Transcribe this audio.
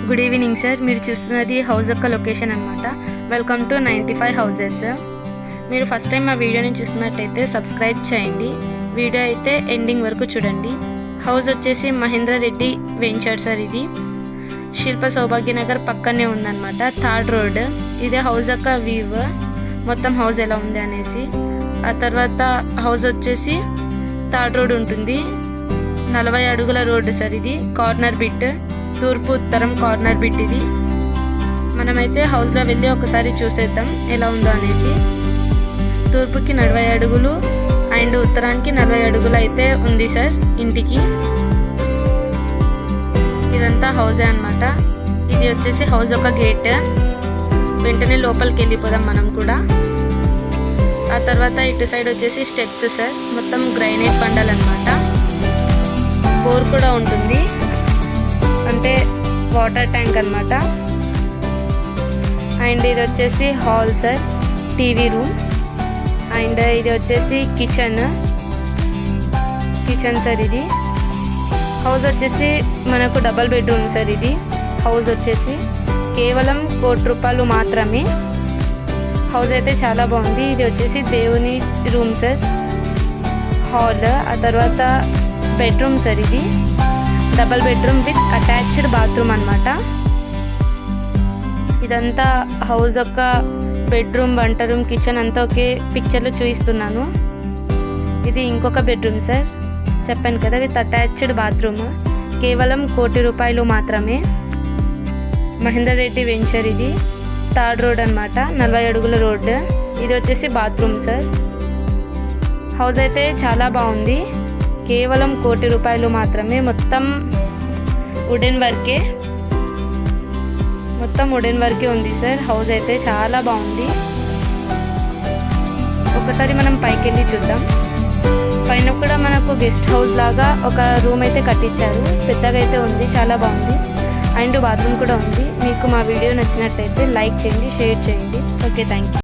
Good evening sir. మీరు చూస్తున్నది house యొక్క లొకేషన్ అనమాట. Welcome to 95 houses. మీరు ఫస్ట్ టైం మా వీడియోని చూస్తున్నట్టయితే సబ్స్క్రైబ్ చేయండి. వీడియో అయితే ఎండింగ్ వరకు చూడండి. హౌస్ వచ్చేసి మహేంద్ర రెడ్డి వెంచర్ సార్. ఇది శిల్ప సౌభాగ్యనగర్ పక్కనే ఉందన్నమాట, థర్డ్ రోడ్. ఇదే హౌస్ యొక్క వ్యూ, మొత్తం హౌస్ ఎలా ఉంది అనేసి. ఆ తర్వాత హౌస్ వచ్చేసి థర్డ్ రోడ్ ఉంటుంది, 40 అడుగుల రోడ్డు సార్. ఇది కార్నర్ బిట్, తూర్పు ఉత్తరం కార్నర్ బిట్. ఇది మనమైతే హౌస్లో వెళ్ళి ఒకసారి చూసేద్దాం ఎలా ఉందో అనేసి. తూర్పుకి 40 అడుగులు అండ్ ఉత్తరానికి 40 అడుగులు అయితే ఉంది సార్ ఇంటికి. ఇదంతా హౌసే అనమాట. ఇది వచ్చేసి హౌస్ ఒక గేట్. వెంటనే లోపలికి వెళ్ళిపోదాం మనం కూడా. ఆ తర్వాత ఇటు సైడ్ వచ్చేసి స్టెప్స్ సార్, మొత్తం గ్రైనేట్ బండలు అనమాట. బోర్ కూడా ఉంటుంది, అంటే వాటర్ ట్యాంక్ అనమాట. అండ్ ఇది వచ్చేసి hall sir, TV room. And ఇది వచ్చేసి కిచెన్ సార్. ఇది హౌస్ వచ్చేసి మనకు డబల్ బెడ్రూమ్ సార్. ఇది హౌస్ వచ్చేసి కేవలం ₹1,00,00,000 మాత్రమే. హౌస్ అయితే చాలా బాగుంది. ఇది వచ్చేసి దేవుని రూమ్ సార్, హాల్. ఆ తర్వాత బెడ్రూమ్ సార్. ఇది double bedroom with attached bathroom అనమాట. ఇదంతా హౌస్ యొక్క బెడ్రూమ్, వంట రూమ్, కిచెన్ అంతా ఒకే పిక్చర్లో చూపిస్తున్నాను. ఇది ఇంకొక బెడ్రూమ్ సార్, చెప్పాను కదా, విత్ అటాచ్డ్ బాత్రూమ్. కేవలం ₹1,00,00,000 మాత్రమే. మహేంద్ర రెడ్డి వెంచర్. ఇది థర్డ్ రోడ్ అనమాట, 40 అడుగుల రోడ్. ఇది వచ్చేసి బాత్రూమ్ సార్. హౌస్ అయితే చాలా బాగుంది. కేవలం ₹1,00,00,000 మాత్రమే. మొత్తం వుడెన్ వర్కే ఉంది సార్. హౌస్ అయితే చాలా బాగుంది. ఒకసారి మనం పైకి వెళ్ళి చూద్దాం. పైన కూడా మనకు గెస్ట్ హౌస్ లాగా ఒక రూమ్ అయితే కట్టించారు. పెద్దగా అయితే ఉంది, చాలా బాగుంది. అండ్ బాత్రూమ్ కూడా ఉంది. మీకు మా వీడియో నచ్చినట్టయితే లైక్ చేయండి, షేర్ చేయండి. Okay, thank you.